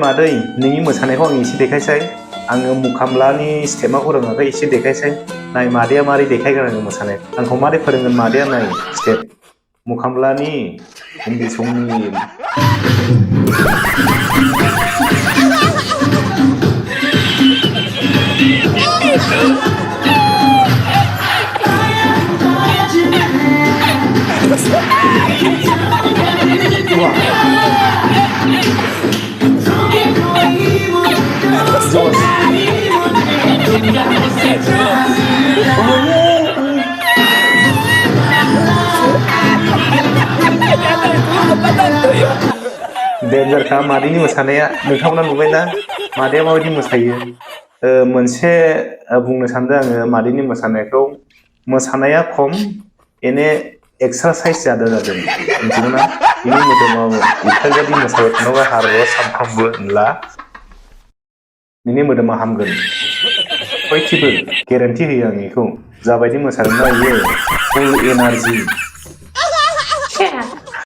मादै नोंनि मोसानायखौ आं एसे देखायसै आङो मुखामलानि स्टेपखौ रोङाखै एसे देखायसै नाय मादैया मारै देखायगोन आङो मोसानाय आंखौ मारै फोरोंगोन मादैया नाय स्टेप मुखामलानि उन्दै समनि डेन्जारखा मादैनि मोसानाया नोंथांमोना नुबायना मादैया माबायदि मोसायो मोनसे बुंनो सानदों आङो मादैनि मोसानायखौ मोसानाया खम एने एक्सारसाइज जादों मिथिगौना बिनि मोदोमाव बेफोरबायदि मोसाबाय थानांगौ हार'आ सानफ्रामबो होनब्ला नोंनि मोदोमा हामगोन हयथिबो गेरेन्टि होयो आं बेखौ जाबायदि मोसादोंना बियो फुल एनार्जि